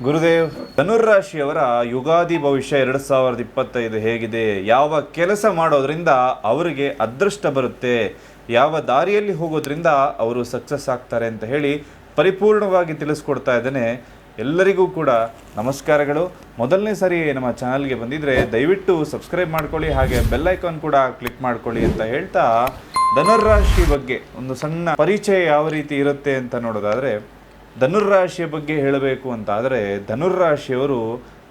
ಗುರುದೇವ್, ಧನುರ್ರಾಶಿಯವರ ಯುಗಾದಿ ಭವಿಷ್ಯ 2025 ಹೇಗಿದೆ? ಯಾವ ಕೆಲಸ ಮಾಡೋದ್ರಿಂದ ಅವರಿಗೆ ಅದೃಷ್ಟ ಬರುತ್ತೆ, ಯಾವ ದಾರಿಯಲ್ಲಿ ಹೋಗೋದ್ರಿಂದ ಅವರು ಸಕ್ಸಸ್ ಆಗ್ತಾರೆ ಅಂತ ಹೇಳಿ ಪರಿಪೂರ್ಣವಾಗಿ ತಿಳಿಸ್ಕೊಡ್ತಾ ಇದ್ದೇನೆ. ಎಲ್ಲರಿಗೂ ಕೂಡ ನಮಸ್ಕಾರಗಳು. ಮೊದಲನೇ ಸಾರಿ ನಮ್ಮ ಚಾನಲ್ಗೆ ಬಂದಿದ್ರೆ ದಯವಿಟ್ಟು ಸಬ್ಸ್ಕ್ರೈಬ್ ಮಾಡ್ಕೊಳ್ಳಿ, ಹಾಗೆ ಬೆಲ್ ಐಕಾನ್ ಕೂಡ ಕ್ಲಿಕ್ ಮಾಡ್ಕೊಳ್ಳಿ ಅಂತ ಹೇಳ್ತಾ, ಧನುರ್ರಾಶಿ ಬಗ್ಗೆ ಒಂದು ಸಣ್ಣ ಪರಿಚಯ ಯಾವ ರೀತಿ ಇರುತ್ತೆ ಅಂತ ನೋಡೋದಾದರೆ, ಧನುರ್ರಾಶಿಯ ಬಗ್ಗೆ ಹೇಳಬೇಕು ಅಂತ ಆದರೆ, ಧನುರ್ರಾಶಿಯವರು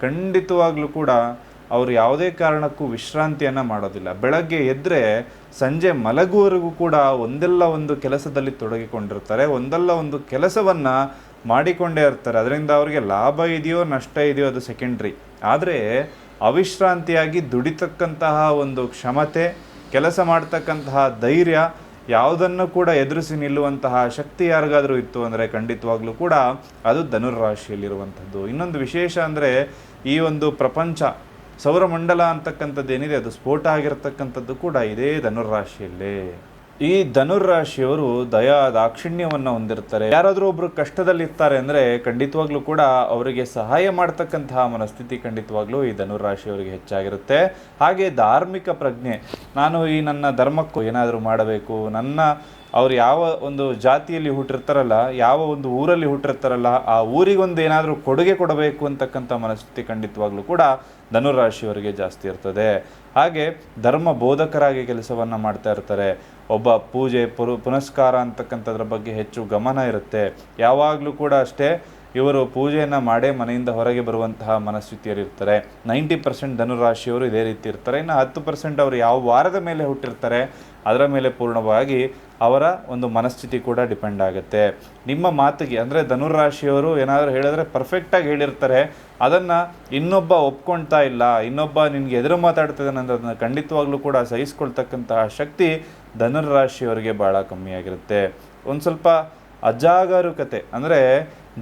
ಖಂಡಿತವಾಗ್ಲೂ ಕೂಡ ಅವರು ಯಾವುದೇ ಕಾರಣಕ್ಕೂ ವಿಶ್ರಾಂತಿಯನ್ನು ಮಾಡೋದಿಲ್ಲ. ಬೆಳಗ್ಗೆ ಎದ್ದರೆ ಸಂಜೆ ಮಲಗುವವರೆಗೂ ಕೂಡ ಒಂದಲ್ಲ ಒಂದು ಕೆಲಸದಲ್ಲಿ ತೊಡಗಿಕೊಂಡಿರ್ತಾರೆ, ಒಂದಲ್ಲ ಒಂದು ಕೆಲಸವನ್ನು ಮಾಡಿಕೊಂಡೇ ಇರ್ತಾರೆ. ಅದರಿಂದ ಅವರಿಗೆ ಲಾಭ ಇದೆಯೋ ನಷ್ಟ ಇದೆಯೋ ಅದು ಸೆಕೆಂಡ್ರಿ. ಆದರೆ ಅವಿಶ್ರಾಂತಿಯಾಗಿ ದುಡಿತಕ್ಕಂತಹ ಒಂದು ಕ್ಷಮತೆ, ಕೆಲಸ ಮಾಡ್ತಕ್ಕಂತಹ ಧೈರ್ಯ, ಯಾವುದನ್ನು ಕೂಡ ಎದುರಿಸಿ ನಿಲ್ಲುವಂತಹ ಶಕ್ತಿ ಯಾರಿಗಾದರೂ ಇತ್ತು ಅಂದರೆ ಖಂಡಿತವಾಗ್ಲೂ ಕೂಡ ಅದು ಧನುರ್ರಾಶಿಯಲ್ಲಿರುವಂಥದ್ದು. ಇನ್ನೊಂದು ವಿಶೇಷ ಅಂದರೆ, ಈ ಒಂದು ಪ್ರಪಂಚ ಸೌರಮಂಡಲ ಅಂತಕ್ಕಂಥದ್ದು ಏನಿದೆ ಅದು ಸ್ಫೋಟ ಆಗಿರತಕ್ಕಂಥದ್ದು ಕೂಡ ಇದೇ ಧನುರ್ರಾಶಿಯಲ್ಲೇ. ಈ ಧನುರ್ರಾಶಿಯವರು ದಯಾ ದಾಕ್ಷಿಣ್ಯವನ್ನು ಹೊಂದಿರ್ತಾರೆ. ಯಾರಾದರೂ ಒಬ್ಬರು ಕಷ್ಟದಲ್ಲಿರ್ತಾರೆ ಅಂದರೆ ಖಂಡಿತವಾಗ್ಲೂ ಕೂಡ ಅವರಿಗೆ ಸಹಾಯ ಮಾಡ್ತಕ್ಕಂತಹ ಮನಸ್ಥಿತಿ ಖಂಡಿತವಾಗ್ಲೂ ಈ ಧನುರ್ರಾಶಿಯವರಿಗೆ ಹೆಚ್ಚಾಗಿರುತ್ತೆ. ಹಾಗೆ ಧಾರ್ಮಿಕ ಪ್ರಜ್ಞೆ, ನಾನು ಈ ನನ್ನ ಧರ್ಮಕ್ಕೂ ಏನಾದರೂ ಮಾಡಬೇಕು, ಅವ್ರು ಯಾವ ಒಂದು ಜಾತಿಯಲ್ಲಿ ಹುಟ್ಟಿರ್ತಾರಲ್ಲ, ಯಾವ ಒಂದು ಊರಲ್ಲಿ ಹುಟ್ಟಿರ್ತಾರಲ್ಲ, ಆ ಊರಿಗೊಂದು ಏನಾದರೂ ಕೊಡುಗೆ ಕೊಡಬೇಕು ಅಂತಕ್ಕಂಥ ಮನಸ್ಥಿತಿ ಖಂಡಿತವಾಗ್ಲೂ ಕೂಡ ಧನುರಾಶಿಯವರಿಗೆ ಜಾಸ್ತಿ ಇರ್ತದೆ. ಹಾಗೆ ಧರ್ಮ ಬೋಧಕರಾಗಿ ಕೆಲಸವನ್ನು ಮಾಡ್ತಾ ಇರ್ತಾರೆ. ಒಬ್ಬ ಪೂಜೆ ಪುನಸ್ಕಾರ ಅಂತಕ್ಕಂಥದ್ರ ಬಗ್ಗೆ ಹೆಚ್ಚು ಗಮನ ಇರುತ್ತೆ. ಯಾವಾಗಲೂ ಕೂಡ ಅಷ್ಟೇ, ಇವರು ಪೂಜೆಯನ್ನು ಮಾಡೇ ಮನೆಯಿಂದ ಹೊರಗೆ ಬರುವಂತಹ ಮನಸ್ಥಿತಿಯಲ್ಲಿರ್ತಾರೆ. 90% ಧನುರಾಶಿಯವರು ಇದೇ ರೀತಿ ಇರ್ತಾರೆ. ಇನ್ನು 10% ಅವರು ಯಾವ ವಾರದ ಮೇಲೆ ಹುಟ್ಟಿರ್ತಾರೆ ಅದರ ಮೇಲೆ ಪೂರ್ಣವಾಗಿ ಅವರ ಒಂದು ಮನಸ್ಥಿತಿ ಕೂಡ ಡಿಪೆಂಡ್ ಆಗುತ್ತೆ. ನಿಮ್ಮ ಮಾತಿಗೆ ಅಂದರೆ ಧನುರಾಶಿಯವರು ಏನಾದರೂ ಹೇಳಿದ್ರೆ ಪರ್ಫೆಕ್ಟಾಗಿ ಹೇಳಿರ್ತಾರೆ, ಅದನ್ನು ಇನ್ನೊಬ್ಬ ಒಪ್ಕೊಳ್ತಾ ಇಲ್ಲ, ಇನ್ನೊಬ್ಬ ನಿನಗೆ ಎದುರು ಮಾತಾಡ್ತಿದ್ದಾನೆ ಅಂದರೆ ಅದನ್ನು ಖಂಡಿತವಾಗ್ಲೂ ಕೂಡ ಸಹಿಸ್ಕೊಳ್ತಕ್ಕಂತಹ ಶಕ್ತಿ ಧನುರಾಶಿಯವರಿಗೆ ಭಾಳ ಕಮ್ಮಿಯಾಗಿರುತ್ತೆ. ಒಂದು ಸ್ವಲ್ಪ ಅಜಾಗರೂಕತೆ ಅಂದರೆ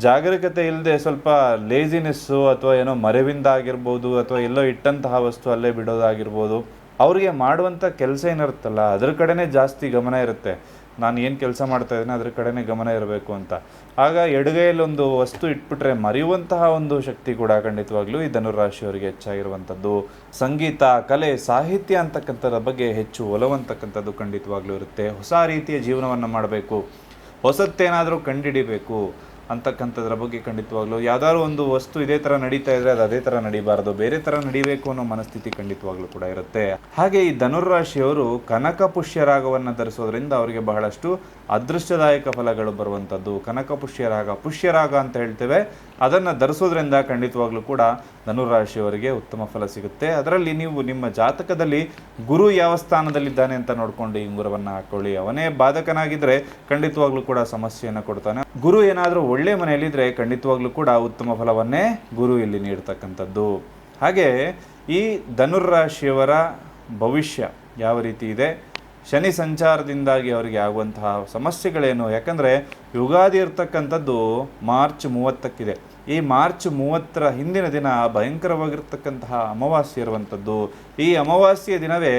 ಜಾಗರೂಕತೆ ಇಲ್ಲದೆ ಸ್ವಲ್ಪ ಲೇಜಿನೆಸ್ಸು ಅಥವಾ ಏನೋ ಮರೆವಿಂದ ಆಗಿರ್ಬೋದು, ಅಥವಾ ಎಲ್ಲೋ ಇಟ್ಟಂತಹ ವಸ್ತು ಅಲ್ಲೇ ಬಿಡೋದಾಗಿರ್ಬೋದು. ಅವರಿಗೆ ಮಾಡುವಂಥ ಕೆಲಸ ಏನಿರುತ್ತಲ್ಲ ಅದ್ರ ಕಡೆನೇ ಜಾಸ್ತಿ ಗಮನ ಇರುತ್ತೆ. ನಾನು ಏನು ಕೆಲಸ ಮಾಡ್ತಾ ಇದ್ದೀನಿ ಅದ್ರ ಕಡೆನೇ ಗಮನ ಇರಬೇಕು ಅಂತ. ಆಗ ಎಡಗೈಯಲ್ಲಿ ಒಂದು ವಸ್ತು ಇಟ್ಬಿಟ್ರೆ ಮರೆಯುವಂತಹ ಒಂದು ಶಕ್ತಿ ಕೂಡ ಖಂಡಿತವಾಗ್ಲೂ ಈ ಧನುರಾಶಿಯವರಿಗೆ ಹೆಚ್ಚಾಗಿರುವಂಥದ್ದು. ಸಂಗೀತ, ಕಲೆ, ಸಾಹಿತ್ಯ ಅಂತಕ್ಕಂಥದ್ರ ಬಗ್ಗೆ ಹೆಚ್ಚು ಒಲವಂತಕ್ಕಂಥದ್ದು ಖಂಡಿತವಾಗ್ಲೂ ಇರುತ್ತೆ. ಹೊಸ ರೀತಿಯ ಜೀವನವನ್ನು ಮಾಡಬೇಕು, ಹೊಸತ್ತೇನಾದರೂ ಕಂಡುಹಿಡಿಬೇಕು ಅಂತಕ್ಕಂಥದ್ರ ಬಗ್ಗೆ ಖಂಡಿತವಾಗ್ಲೂ, ಯಾವ್ದಾದ್ರು ಒಂದು ವಸ್ತು ಇದೇ ಥರ ನಡೀತಾ ಇದ್ರೆ ಅದು ಅದೇ ಥರ ನಡೀಬಾರ್ದು, ಬೇರೆ ಥರ ನಡಿಬೇಕು ಅನ್ನೋ ಮನಸ್ಥಿತಿ ಖಂಡಿತವಾಗ್ಲೂ ಕೂಡ ಇರುತ್ತೆ. ಹಾಗೆ ಈ ಧನುರ್ರಾಶಿಯವರು ಕನಕ ಪುಷ್ಯರಾಗವನ್ನು ಧರಿಸೋದ್ರಿಂದ ಅವರಿಗೆ ಬಹಳಷ್ಟು ಅದೃಷ್ಟದಾಯಕ ಫಲಗಳು ಬರುವಂಥದ್ದು. ಕನಕ ಪುಷ್ಯರಾಗ ಅಂತ ಹೇಳ್ತೇವೆ, ಅದನ್ನು ಧರಿಸೋದ್ರಿಂದ ಖಂಡಿತವಾಗ್ಲೂ ಕೂಡ ಧನುರಾಶಿಯವರಿಗೆ ಉತ್ತಮ ಫಲ ಸಿಗುತ್ತೆ. ಅದರಲ್ಲಿ ನೀವು ನಿಮ್ಮ ಜಾತಕದಲ್ಲಿ ಗುರು ಯಾವ ಸ್ಥಾನದಲ್ಲಿದ್ದಾನೆ ಅಂತ ನೋಡಿಕೊಂಡು ಈ ಉಂಗುರವನ್ನು ಹಾಕೊಳ್ಳಿ. ಅವನೇ ಬಾಧಕನಾಗಿದ್ದರೆ ಖಂಡಿತವಾಗ್ಲೂ ಕೂಡ ಸಮಸ್ಯೆಯನ್ನು ಕೊಡ್ತಾನೆ. ಗುರು ಏನಾದರೂ ಒಳ್ಳೆ ಮನೆಯಲ್ಲಿದ್ದರೆ ಖಂಡಿತವಾಗ್ಲೂ ಕೂಡ ಉತ್ತಮ ಫಲವನ್ನೇ ಗುರು ಇಲ್ಲಿ ನೀಡ್ತಕ್ಕಂಥದ್ದು. ಹಾಗೆ ಈ ಧನುರ್ರಾಶಿಯವರ ಭವಿಷ್ಯ ಯಾವ ರೀತಿ ಇದೆ, ಶನಿ ಸಂಚಾರದಿಂದಾಗಿ ಅವರಿಗೆ ಆಗುವಂತಹ ಸಮಸ್ಯೆಗಳೇನು? ಯಾಕಂದರೆ ಯುಗಾದಿ ಇರ್ತಕ್ಕಂಥದ್ದು ಮಾರ್ಚ್ 30ಕ್ಕಿದೆ. ಈ ಮಾರ್ಚ್ 30ರ ಹಿಂದಿನ ದಿನ ಭಯಂಕರವಾಗಿರ್ತಕ್ಕಂತಹ ಅಮಾವಾಸ್ಯೆ ಇರುವಂಥದ್ದು. ಈ ಅಮಾವಾಸ್ಯೆಯ ದಿನವೇ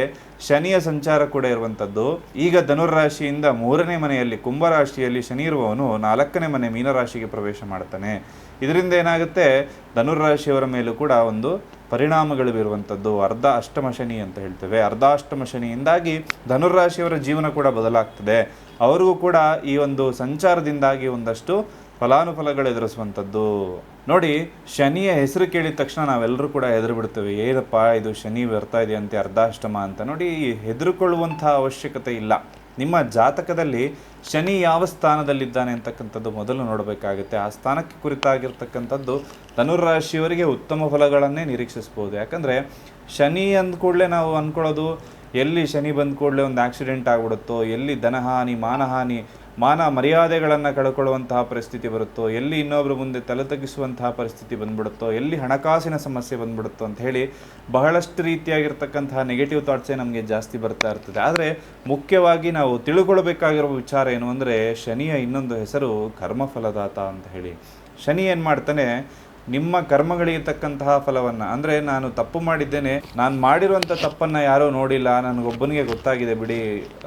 ಶನಿಯ ಸಂಚಾರ ಕೂಡ ಇರುವಂಥದ್ದು. ಈಗ ಧನುರ್ರಾಶಿಯಿಂದ 3ನೇ ಮನೆಯಲ್ಲಿ ಕುಂಭರಾಶಿಯಲ್ಲಿ ಶನಿ ಇರುವವನು 4ನೇ ಮನೆ ಮೀನರಾಶಿಗೆ ಪ್ರವೇಶ ಮಾಡ್ತಾನೆ. ಇದರಿಂದ ಏನಾಗುತ್ತೆ, ಧನುರ್ರಾಶಿಯವರ ಮೇಲೂ ಕೂಡ ಒಂದು ಪರಿಣಾಮಗಳು ಬೀರುವಂಥದ್ದು. ಅರ್ಧ ಅಷ್ಟಮ ಶನಿ ಅಂತ ಹೇಳ್ತೇವೆ. ಅರ್ಧಾಷ್ಟಮ ಶನಿಯಿಂದಾಗಿ ಧನುರ್ರಾಶಿಯವರ ಜೀವನ ಕೂಡ ಬದಲಾಗ್ತದೆ. ಅವರಿಗೂ ಕೂಡ ಈ ಒಂದು ಸಂಚಾರದಿಂದಾಗಿ ಒಂದಷ್ಟು ಫಲಾನುಫಲಗಳು ಎದುರಿಸುವಂಥದ್ದು. ನೋಡಿ, ಶನಿಯ ಹೆಸರು ಕೇಳಿದ ತಕ್ಷಣ ನಾವೆಲ್ಲರೂ ಕೂಡ ಹೆದರು ಬಿಡ್ತೇವೆ. ಏನಪ್ಪ ಇದು ಶನಿ ಬರ್ತಾ ಇದೆಯಂತೆ ಅರ್ಧಾಷ್ಟಮ ಅಂತ. ನೋಡಿ, ಹೆದರುಕೊಳ್ಳುವಂಥ ಅವಶ್ಯಕತೆ ಇಲ್ಲ. ನಿಮ್ಮ ಜಾತಕದಲ್ಲಿ ಶನಿ ಯಾವ ಸ್ಥಾನದಲ್ಲಿದ್ದಾನೆ ಅಂತಕ್ಕಂಥದ್ದು ಮೊದಲು ನೋಡಬೇಕಾಗುತ್ತೆ. ಆ ಸ್ಥಾನಕ್ಕೆ ಕುರಿತಾಗಿರ್ತಕ್ಕಂಥದ್ದು ಧನುರ್ರಾಶಿಯವರಿಗೆ ಉತ್ತಮ ಫಲಗಳನ್ನೇ ನಿರೀಕ್ಷಿಸ್ಬೋದು. ಯಾಕಂದರೆ ಶನಿ ಅಂದ ಕೂಡಲೇ ನಾವು ಅಂದ್ಕೊಳ್ಳೋದು, ಎಲ್ಲಿ ಶನಿ ಬಂದ ಕೂಡಲೇ ಒಂದು ಆಕ್ಸಿಡೆಂಟ್ ಆಗಿಬಿಡುತ್ತೋ, ಎಲ್ಲಿ ಧನಹಾನಿ, ಮಾನ ಮರ್ಯಾದೆಗಳನ್ನು ಕಳ್ಕೊಳ್ಳುವಂತಹ ಪರಿಸ್ಥಿತಿ ಬರುತ್ತೋ, ಎಲ್ಲಿ ಇನ್ನೊಬ್ಬರ ಮುಂದೆ ತಲೆ ತಗ್ಗಿಸುವಂತಹ ಪರಿಸ್ಥಿತಿ ಬಂದ್ಬಿಡುತ್ತೋ, ಎಲ್ಲಿ ಹಣಕಾಸಿನ ಸಮಸ್ಯೆ ಬಂದ್ಬಿಡುತ್ತೋ ಅಂತ ಹೇಳಿ ಬಹಳಷ್ಟು ರೀತಿಯಾಗಿರ್ತಕ್ಕಂತಹ ನೆಗೆಟಿವ್ ಥಾಟ್ಸೇ ನಮಗೆ ಜಾಸ್ತಿ ಬರ್ತಾ ಇರ್ತದೆ. ಆದರೆ ಮುಖ್ಯವಾಗಿ ನಾವು ತಿಳ್ಕೊಳ್ಬೇಕಾಗಿರೋ ವಿಚಾರ ಏನು ಅಂದರೆ, ಶನಿಯ ಇನ್ನೊಂದು ಹೆಸರು ಕರ್ಮಫಲದಾತ ಅಂತ ಹೇಳಿ. ಶನಿ ಏನು ಮಾಡ್ತಾನೆ, ನಿಮ್ಮ ಕರ್ಮಗಳಿಗೆ ತಕ್ಕಂತಹ ಫಲವನ್ನು, ಅಂದರೆ ನಾನು ತಪ್ಪು ಮಾಡಿದ್ದೇನೆ, ನಾನು ಮಾಡಿರುವಂಥ ತಪ್ಪನ್ನು ಯಾರೋ ನೋಡಿಲ್ಲ, ನನಗೊಬ್ಬನಿಗೆ ಗೊತ್ತಾಗಿದೆ ಬಿಡಿ,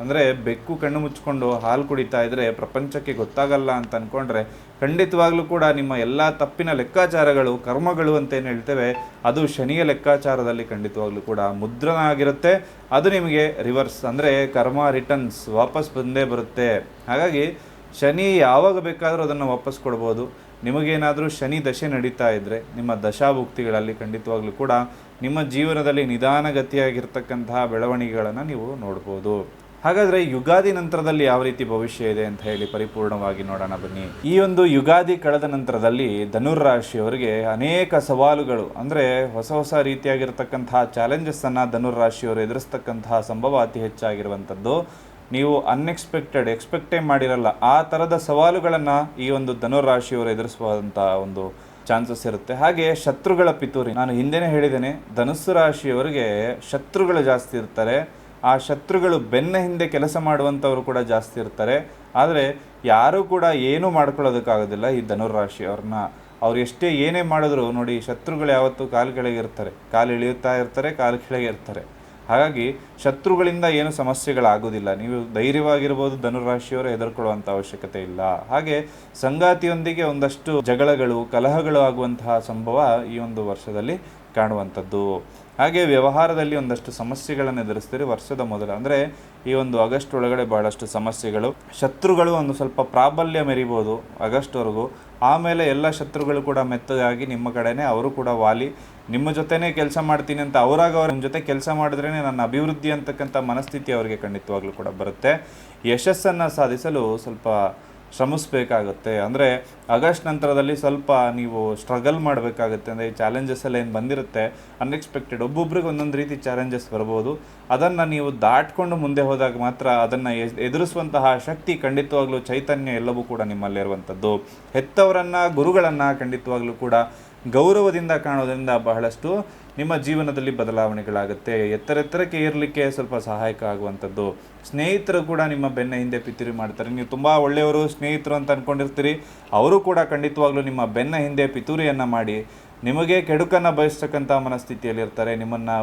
ಅಂದರೆ ಬೆಕ್ಕು ಕಣ್ಣು ಮುಚ್ಕೊಂಡು ಹಾಲು ಕುಡಿತಾ ಇದ್ದರೆ ಪ್ರಪಂಚಕ್ಕೆ ಗೊತ್ತಾಗಲ್ಲ ಅಂತ ಅಂದ್ಕೊಂಡ್ರೆ ಖಂಡಿತವಾಗ್ಲೂ ಕೂಡ ನಿಮ್ಮ ಎಲ್ಲ ತಪ್ಪಿನ ಲೆಕ್ಕಾಚಾರಗಳು, ಕರ್ಮಗಳು ಅಂತ ಏನು ಹೇಳ್ತೇವೆ, ಅದು ಶನಿಯ ಲೆಕ್ಕಾಚಾರದಲ್ಲಿ ಖಂಡಿತವಾಗ್ಲೂ ಕೂಡ ಮುದ್ರಣ ಆಗಿರುತ್ತೆ. ಅದು ನಿಮಗೆ ರಿವರ್ಸ್, ಅಂದರೆ ಕರ್ಮ ರಿಟರ್ನ್ಸ್ ವಾಪಸ್ ಬಂದೇ ಬರುತ್ತೆ. ಹಾಗಾಗಿ ಶನಿ ಯಾವಾಗ ಬೇಕಾದರೂ ಅದನ್ನು ವಾಪಸ್ ಕೊಡ್ಬೋದು. ನಿಮಗೇನಾದರೂ ಶನಿ ದಶೆ ನಡೀತಾ ಇದ್ದರೆ ನಿಮ್ಮ ದಶಾಭುಕ್ತಿಗಳಲ್ಲಿ ಖಂಡಿತವಾಗ್ಲೂ ಕೂಡ ನಿಮ್ಮ ಜೀವನದಲ್ಲಿ ನಿಧಾನಗತಿಯಾಗಿರ್ತಕ್ಕಂತಹ ಬೆಳವಣಿಗೆಗಳನ್ನು ನೀವು ನೋಡ್ಬೋದು. ಹಾಗಾದರೆ ಯುಗಾದಿ ನಂತರದಲ್ಲಿ ಯಾವ ರೀತಿ ಭವಿಷ್ಯ ಇದೆ ಅಂತ ಹೇಳಿ ಪರಿಪೂರ್ಣವಾಗಿ ನೋಡೋಣ ಬನ್ನಿ. ಈ ಒಂದು ಯುಗಾದಿ ಕಳೆದ ನಂತರದಲ್ಲಿ ಧನುರ್ರಾಶಿಯವರಿಗೆ ಅನೇಕ ಸವಾಲುಗಳು, ಅಂದರೆ ಹೊಸ ಹೊಸ ರೀತಿಯಾಗಿರ್ತಕ್ಕಂತಹ ಚಾಲೆಂಜಸ್ಸನ್ನು ಧನುರ್ರಾಶಿಯವರು ಎದುರಿಸ್ತಕ್ಕಂತಹ ಸಂಭವ ಅತಿ ಹೆಚ್ಚಾಗಿರುವಂಥದ್ದು. ನೀವು ಎಕ್ಸ್ಪೆಕ್ಟೇ ಮಾಡಿರಲ್ಲ ಆ ಥರದ ಸವಾಲುಗಳನ್ನು ಈ ಒಂದು ಧನುರಾಶಿಯವರು ಎದುರಿಸುವಂಥ ಒಂದು ಚಾನ್ಸಸ್ ಇರುತ್ತೆ. ಹಾಗೆ ಶತ್ರುಗಳ ಪಿತೂರಿ, ನಾನು ಹಿಂದೆನೇ ಹೇಳಿದ್ದೇನೆ, ಧನುಸ್ಸು ರಾಶಿಯವರಿಗೆ ಶತ್ರುಗಳು ಜಾಸ್ತಿ ಇರ್ತಾರೆ. ಆ ಶತ್ರುಗಳು ಬೆನ್ನ ಹಿಂದೆ ಕೆಲಸ ಮಾಡುವಂಥವರು ಕೂಡ ಜಾಸ್ತಿ ಇರ್ತಾರೆ. ಆದರೆ ಯಾರೂ ಕೂಡ ಏನೂ ಮಾಡ್ಕೊಳ್ಳೋದಕ್ಕಾಗೋದಿಲ್ಲ ಈ ಧನುರಾಶಿಯವ್ರನ್ನ. ಅವ್ರು ಎಷ್ಟೇ ಏನೇ ಮಾಡಿದ್ರು ನೋಡಿ, ಶತ್ರುಗಳು ಯಾವತ್ತೂ ಕಾಲು ಕೆಳಗೆ ಇರ್ತಾರೆ, ಕಾಲು ಇಳಿಯುತ್ತಾ ಇರ್ತಾರೆ, ಕಾಲು ಕೆಳಗೆ ಇರ್ತಾರೆ. ಹಾಗಾಗಿ ಶತ್ರುಗಳಿಂದ ಏನು ಸಮಸ್ಯೆಗಳಾಗೋದಿಲ್ಲ. ನೀವು ಧೈರ್ಯವಾಗಿರ್ಬೋದು, ಧನುರಾಶಿಯವರು ಹೆದರ್ಕೊಳ್ಳುವಂಥ ಅವಶ್ಯಕತೆ ಇಲ್ಲ. ಹಾಗೆ ಸಂಗಾತಿಯೊಂದಿಗೆ ಒಂದಷ್ಟು ಜಗಳಗಳು, ಕಲಹಗಳು ಆಗುವಂತಹ ಸಂಭವ ಈ ಒಂದು ವರ್ಷದಲ್ಲಿ ಕಾಣುವಂಥದ್ದು. ಹಾಗೆ ವ್ಯವಹಾರದಲ್ಲಿ ಒಂದಷ್ಟು ಸಮಸ್ಯೆಗಳನ್ನು ಎದುರಿಸ್ತೀರಿ ವರ್ಷದ ಮೊದಲು, ಅಂದರೆ ಈ ಒಂದು ಆಗಸ್ಟ್ ಒಳಗಡೆ ಭಾಳಷ್ಟು ಸಮಸ್ಯೆಗಳು. ಶತ್ರುಗಳು ಒಂದು ಸ್ವಲ್ಪ ಪ್ರಾಬಲ್ಯ ಮೆರಿಬೋದು ಆಗಸ್ಟ್ವರೆಗೂ. ಆಮೇಲೆ ಎಲ್ಲ ಶತ್ರುಗಳು ಕೂಡ ಮೆತ್ತಗಾಗಿ ನಿಮ್ಮ ಕಡೆನೇ, ಅವರು ಕೂಡ ವಾಲಿ ನಿಮ್ಮ ಜೊತೆನೇ ಕೆಲಸ ಮಾಡ್ತೀನಿ ಅಂತ ಅವರಾಗ ನಿಮ್ಮ ಜೊತೆ ಕೆಲಸ ಮಾಡಿದ್ರೇ ನನ್ನ ಅಭಿವೃದ್ಧಿ ಅಂತಕ್ಕಂಥ ಮನಸ್ಥಿತಿ ಅವರಿಗೆ ಖಂಡಿತವಾಗ್ಲೂ ಕೂಡ ಬರುತ್ತೆ. ಯಶಸ್ಸನ್ನು ಸಾಧಿಸಲು ಸ್ವಲ್ಪ ಶ್ರಮಿಸಬೇಕಾಗುತ್ತೆ. ಅಂದರೆ ಆಗಸ್ಟ್ ನಂತರದಲ್ಲಿ ಸ್ವಲ್ಪ ನೀವು ಸ್ಟ್ರಗಲ್ ಮಾಡಬೇಕಾಗುತ್ತೆ. ಅಂದರೆ ಈ ಚಾಲೆಂಜಸ್ ಎಲ್ಲ ಏನು ಬಂದಿರುತ್ತೆ ಅನ್ಎಕ್ಸ್ಪೆಕ್ಟೆಡ್, ಒಬ್ಬೊಬ್ರಿಗೆ ಒಂದೊಂದು ರೀತಿ ಚಾಲೆಂಜಸ್ ಬರ್ಬೋದು. ಅದನ್ನು ನೀವು ದಾಟ್ಕೊಂಡು ಮುಂದೆ ಹೋದಾಗ ಮಾತ್ರ ಅದನ್ನು ಎದುರಿಸುವಂತಹ ಶಕ್ತಿ, ಖಂಡಿತವಾಗ್ಲೂ ಚೈತನ್ಯ ಎಲ್ಲವೂ ಕೂಡ ನಿಮ್ಮಲ್ಲಿರುವಂಥದ್ದು. ಹೆತ್ತವರನ್ನು, ಗುರುಗಳನ್ನು ಖಂಡಿತವಾಗ್ಲೂ ಕೂಡ ಗೌರವದಿಂದ ಕಾಣೋದ್ರಿಂದ ಬಹಳಷ್ಟು ನಿಮ್ಮ ಜೀವನದಲ್ಲಿ ಬದಲಾವಣೆಗಳಾಗುತ್ತೆ. ಎತ್ತರಕ್ಕೆ ಏರಲಿಕ್ಕೆ ಸ್ವಲ್ಪ ಸಹಾಯಕ ಆಗುವಂಥದ್ದು. ಸ್ನೇಹಿತರು ಕೂಡ ನಿಮ್ಮ ಬೆನ್ನ ಹಿಂದೆ ಪಿತೂರಿ ಮಾಡ್ತಾರೆ. ನೀವು ತುಂಬ ಒಳ್ಳೆಯವರು ಸ್ನೇಹಿತರು ಅಂತ ಅಂದ್ಕೊಂಡಿರ್ತೀರಿ, ಅವರು ಕೂಡ ಖಂಡಿತವಾಗ್ಲೂ ನಿಮ್ಮ ಬೆನ್ನ ಹಿಂದೆ ಪಿತೂರಿಯನ್ನು ಮಾಡಿ ನಿಮಗೆ ಕೆಡುಕನ್ನು ಬಯಸ್ತಕ್ಕಂಥ ಮನಸ್ಥಿತಿಯಲ್ಲಿರ್ತಾರೆ. ನಿಮ್ಮನ್ನು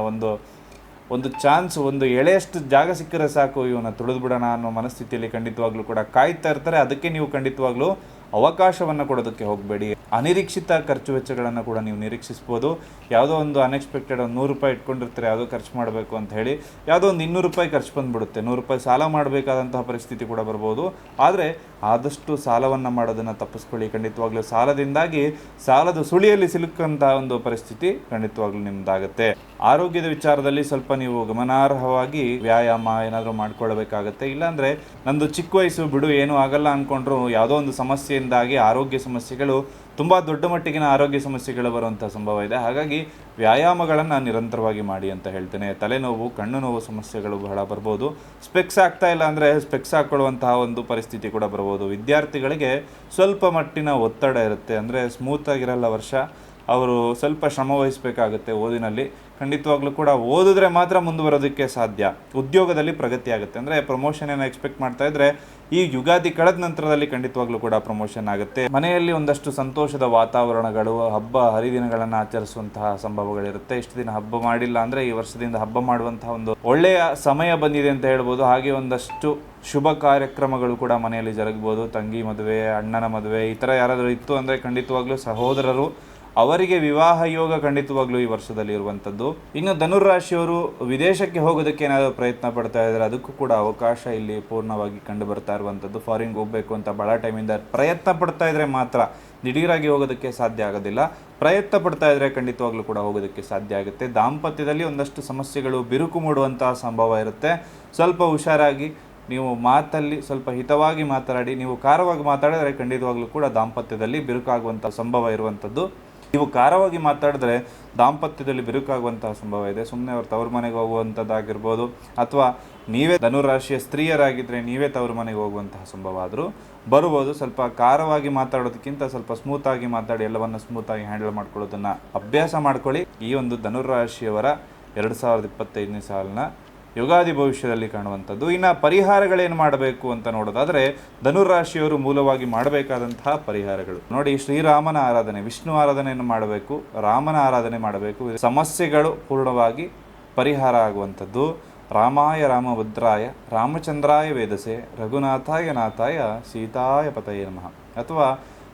ಒಂದು ಚಾನ್ಸ್, ಒಂದು ಎಳೆಯಷ್ಟು ಜಾಗ ಸಿಕ್ಕರೆ ಸಾಕು, ಇವನ್ನ ತುಳಿದು ಬಿಡೋಣ ಅನ್ನೋ ಮನಸ್ಥಿತಿಯಲ್ಲಿ ಖಂಡಿತವಾಗ್ಲೂ ಕೂಡ ಕಾಯ್ತಾ ಇರ್ತಾರೆ. ಅದಕ್ಕೆ ನೀವು ಖಂಡಿತವಾಗ್ಲೂ ಅವಕಾಶವನ್ನು ಕೊಡೋದಕ್ಕೆ ಹೋಗಬೇಡಿ. ಅನಿರೀಕ್ಷಿತ ಖರ್ಚು ವೆಚ್ಚಗಳನ್ನು ಕೂಡ ನೀವು ನಿರೀಕ್ಷಿಸ್ಬೋದು. ಯಾವುದೋ ಒಂದು ಅನ್ಎಕ್ಸ್ಪೆಕ್ಟೆಡ್ ಒಂದು 100 ರೂಪಾಯಿ ಇಟ್ಕೊಂಡಿರ್ತಾರೆ, ಯಾವುದೋ ಖರ್ಚು ಮಾಡಬೇಕು ಅಂತ ಹೇಳಿ, ಯಾವುದೋ ಒಂದು 200 ರೂಪಾಯಿ ಖರ್ಚು ಬಂದುಬಿಡುತ್ತೆ. 100 ರೂಪಾಯಿ ಸಾಲ ಮಾಡಬೇಕಾದಂತಹ ಪರಿಸ್ಥಿತಿ ಕೂಡ ಬರ್ಬೋದು. ಆದರೆ ಆದಷ್ಟು ಸಾಲವನ್ನು ಮಾಡೋದನ್ನು ತಪ್ಪಿಸ್ಕೊಳ್ಳಿ. ಖಂಡಿತವಾಗ್ಲೂ ಸಾಲದಿಂದಾಗಿ ಸಾಲದ ಸುಳಿಯಲ್ಲಿ ಸಿಲುಕಂತಹ ಒಂದು ಪರಿಸ್ಥಿತಿ ಖಂಡಿತವಾಗ್ಲೂ ನಿಮ್ಮದಾಗುತ್ತೆ. ಆರೋಗ್ಯದ ವಿಚಾರದಲ್ಲಿ ಸ್ವಲ್ಪ ನೀವು ಗಮನಾರ್ಹವಾಗಿ ವ್ಯಾಯಾಮ ಏನಾದರೂ ಮಾಡ್ಕೊಳ್ಬೇಕಾಗತ್ತೆ. ಇಲ್ಲಾಂದರೆ ನಂದು ಚಿಕ್ಕ ವಯಸ್ಸು ಬಿಡು, ಏನೂ ಆಗಲ್ಲ ಅಂದ್ಕೊಂಡ್ರು ಯಾವುದೋ ಒಂದು ಸಮಸ್ಯೆಯಿಂದಾಗಿ ಆರೋಗ್ಯ ಸಮಸ್ಯೆಗಳು, ತುಂಬ ದೊಡ್ಡ ಮಟ್ಟಿಗಿನ ಆರೋಗ್ಯ ಸಮಸ್ಯೆಗಳು ಬರುವಂಥ ಸಂಭವ ಇದೆ. ಹಾಗಾಗಿ ವ್ಯಾಯಾಮಗಳನ್ನು ನಿರಂತರವಾಗಿ ಮಾಡಿ ಅಂತ ಹೇಳ್ತೇನೆ. ತಲೆನೋವು, ಕಣ್ಣು ನೋವು ಸಮಸ್ಯೆಗಳು ಬಹಳ ಬರ್ಬೋದು. ಸ್ಪೆಕ್ಸ್ ಆಗ್ತಾ ಇಲ್ಲ ಅಂದರೆ ಸ್ಪೆಕ್ಸ್ ಹಾಕ್ಕೊಳ್ಳುವಂತಹ ಒಂದು ಪರಿಸ್ಥಿತಿ ಕೂಡ ಬರ್ಬೋದು. ವಿದ್ಯಾರ್ಥಿಗಳಿಗೆ ಸ್ವಲ್ಪ ಮಟ್ಟಿನ ಒತ್ತಡ ಇರುತ್ತೆ, ಅಂದರೆ ಸ್ಮೂತಾಗಿರಲ್ಲ ವರ್ಷ. ಅವರು ಸ್ವಲ್ಪ ಶ್ರಮ ವಹಿಸಬೇಕಾಗುತ್ತೆ ಓದಿನಲ್ಲಿ. ಖಂಡಿತವಾಗ್ಲೂ ಕೂಡ ಓದಿದ್ರೆ ಮಾತ್ರ ಮುಂದುವರೋದಕ್ಕೆ ಸಾಧ್ಯ. ಉದ್ಯೋಗದಲ್ಲಿ ಪ್ರಗತಿ ಆಗುತ್ತೆ. ಅಂದರೆ ಪ್ರಮೋಷನನ್ನು ಎಕ್ಸ್ಪೆಕ್ಟ್ ಮಾಡ್ತಾ ಇದ್ದರೆ ಈ ಯುಗಾದಿ ಕಳೆದ ನಂತರದಲ್ಲಿ ಖಂಡಿತವಾಗ್ಲೂ ಕೂಡ ಪ್ರಮೋಷನ್ ಆಗುತ್ತೆ. ಮನೆಯಲ್ಲಿ ಒಂದಷ್ಟು ಸಂತೋಷದ ವಾತಾವರಣಗಳು, ಹಬ್ಬ ಹರಿದಿನಗಳನ್ನು ಆಚರಿಸುವಂತಹ ಸಂಭವಗಳಿರುತ್ತೆ. ಇಷ್ಟು ದಿನ ಹಬ್ಬ ಮಾಡಿಲ್ಲ ಅಂದರೆ ಈ ವರ್ಷದಿಂದ ಹಬ್ಬ ಮಾಡುವಂತಹ ಒಂದು ಒಳ್ಳೆಯ ಸಮಯ ಬಂದಿದೆ ಅಂತ ಹೇಳ್ಬೋದು. ಹಾಗೆ ಒಂದಷ್ಟು ಶುಭ ಕಾರ್ಯಕ್ರಮಗಳು ಕೂಡ ಮನೆಯಲ್ಲಿ ಜರುಗ್ಬೋದು. ತಂಗಿ ಮದುವೆ, ಅಣ್ಣನ ಮದುವೆ, ಈ ಥರ ಯಾರಾದರೂ ಇತ್ತು ಅಂದರೆ ಖಂಡಿತವಾಗ್ಲೂ ಸಹೋದರರು, ಅವರಿಗೆ ವಿವಾಹ ಯೋಗ ಖಂಡಿತವಾಗ್ಲೂ ಈ ವರ್ಷದಲ್ಲಿ ಇರುವಂಥದ್ದು. ಇನ್ನು ಧನುರಾಶಿಯವರು ವಿದೇಶಕ್ಕೆ ಹೋಗೋದಕ್ಕೆ ಏನಾದರೂ ಪ್ರಯತ್ನ ಪಡ್ತಾ ಇದ್ದಾರೆ, ಅದಕ್ಕೂ ಕೂಡ ಅವಕಾಶ ಇಲ್ಲಿ ಪೂರ್ಣವಾಗಿ ಕಂಡು ಬರ್ತಾ ಇರುವಂಥದ್ದು. ಫಾರಿನ್ಗೆ ಹೋಗಬೇಕು ಅಂತ ಭಾಳ ಟೈಮಿಂದ ಪ್ರಯತ್ನ ಪಡ್ತಾ ಇದ್ದರೆ ಮಾತ್ರ, ದಿಢೀರಾಗಿ ಹೋಗೋದಕ್ಕೆ ಸಾಧ್ಯ ಆಗೋದಿಲ್ಲ. ಪ್ರಯತ್ನ ಪಡ್ತಾ ಇದ್ದರೆ ಖಂಡಿತವಾಗ್ಲೂ ಕೂಡ ಹೋಗೋದಕ್ಕೆ ಸಾಧ್ಯ ಆಗುತ್ತೆ. ದಾಂಪತ್ಯದಲ್ಲಿ ಒಂದಷ್ಟು ಸಮಸ್ಯೆಗಳು, ಬಿರುಕು ಮೂಡುವಂತಹ ಸಂಭವ ಇರುತ್ತೆ. ಸ್ವಲ್ಪ ಹುಷಾರಾಗಿ ನೀವು ಮಾತಲ್ಲಿ ಸ್ವಲ್ಪ ಹಿತವಾಗಿ ಮಾತನಾಡಿ. ನೀವು ಖಾರವಾಗಿ ಮಾತಾಡಿದರೆ ಖಂಡಿತವಾಗ್ಲೂ ಕೂಡ ದಾಂಪತ್ಯದಲ್ಲಿ ಬಿರುಕಾಗುವಂಥ ಸಂಭವ ಇರುವಂಥದ್ದು. ನೀವು ಖಾರವಾಗಿ ಮಾತಾಡಿದ್ರೆ ದಾಂಪತ್ಯದಲ್ಲಿ ಬಿರುಕಾಗುವಂತಹ ಸಂಭವ ಇದೆ. ಸುಮ್ಮನೆ ಅವ್ರು ತವ್ರ ಮನೆಗೆ ಹೋಗುವಂಥದ್ದಾಗಿರ್ಬೋದು, ಅಥವಾ ನೀವೇ ಧನುರಾಶಿಯ ಸ್ತ್ರೀಯರಾಗಿದ್ದರೆ ನೀವೇ ತವ್ರ ಮನೆಗೆ ಹೋಗುವಂತಹ ಸಂಭವ ಆದರೂ ಬರ್ಬೋದು. ಸ್ವಲ್ಪ ಖಾರವಾಗಿ ಮಾತಾಡೋದಕ್ಕಿಂತ ಸ್ವಲ್ಪ ಸ್ಮೂತಾಗಿ ಮಾತಾಡಿ ಎಲ್ಲವನ್ನು ಸ್ಮೂತಾಗಿ ಹ್ಯಾಂಡಲ್ ಮಾಡ್ಕೊಳ್ಳೋದನ್ನು ಅಭ್ಯಾಸ ಮಾಡ್ಕೊಳ್ಳಿ. ಈ ಒಂದು ಧನುರಾಶಿಯವರ 2025ನೇ ಸಾಲಿನ ಯುಗಾದಿ ಭವಿಷ್ಯದಲ್ಲಿ ಕಾಣುವಂಥದ್ದು. ಇನ್ನು ಪರಿಹಾರಗಳೇನು ಮಾಡಬೇಕು ಅಂತ ನೋಡೋದಾದರೆ ಧನುರಾಶಿಯವರು ಮೂಲವಾಗಿ ಮಾಡಬೇಕಾದಂತಹ ಪರಿಹಾರಗಳು ನೋಡಿ, ಶ್ರೀರಾಮನ ಆರಾಧನೆ, ವಿಷ್ಣು ಆರಾಧನೆಯನ್ನು ಮಾಡಬೇಕು, ರಾಮನ ಆರಾಧನೆ ಮಾಡಬೇಕು. ಸಮಸ್ಯೆಗಳು ಪೂರ್ಣವಾಗಿ ಪರಿಹಾರ ಆಗುವಂಥದ್ದು. ರಾಮಾಯ ರಾಮಭದ್ರಾಯ ರಾಮಚಂದ್ರಾಯ ವೇದಸೆ ರಘುನಾಥಾಯ ನಾಥಾಯ ಸೀತಾಯ ಪತಯೇ ನಮಃ. ಅಥವಾ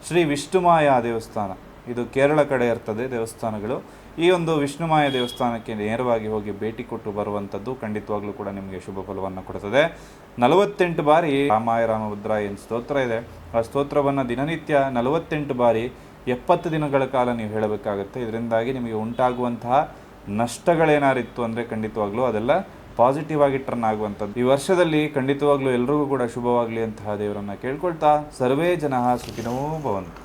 ಶ್ರೀ ವಿಷ್ಣುಮಾಯ ದೇವಸ್ಥಾನ, ಇದು ಕೇರಳ ಕಡೆ ಇರ್ತದೆ ದೇವಸ್ಥಾನಗಳು. ಈ ಒಂದು ವಿಷ್ಣುಮಾಯ ದೇವಸ್ಥಾನಕ್ಕೆ ನೇರವಾಗಿ ಹೋಗಿ ಭೇಟಿ ಕೊಟ್ಟು ಬರುವಂಥದ್ದು ಖಂಡಿತವಾಗ್ಲೂ ಕೂಡ ನಿಮಗೆ ಶುಭ ಫಲವನ್ನು ಕೊಡುತ್ತದೆ. 48 ಬಾರಿ ರಾಮಾಯ ರಾಮಭದ್ರಾಯ ಏನು ಸ್ತೋತ್ರ ಇದೆ, ಆ ಸ್ತೋತ್ರವನ್ನು ದಿನನಿತ್ಯ 48 ಬಾರಿ 70 ದಿನಗಳ ಕಾಲ ನೀವು ಹೇಳಬೇಕಾಗುತ್ತೆ. ಇದರಿಂದಾಗಿ ನಿಮಗೆ ಉಂಟಾಗುವಂತಹ ನಷ್ಟಗಳೇನಾರಿತ್ತು ಅಂದರೆ ಖಂಡಿತವಾಗ್ಲೂ ಅದೆಲ್ಲ ಪಾಸಿಟಿವ್ ಆಗಿ ಟರ್ನ್ ಆಗುವಂಥದ್ದು. ಈ ವರ್ಷದಲ್ಲಿ ಖಂಡಿತವಾಗ್ಲೂ ಎಲ್ರಿಗೂ ಕೂಡ ಶುಭವಾಗಲಿ ಅಂತಹ ದೇವರನ್ನು ಕೇಳ್ಕೊಳ್ತಾ ಸರ್ವೇ ಜನಃ ಸುಖಿನೋ ಭವಂತು.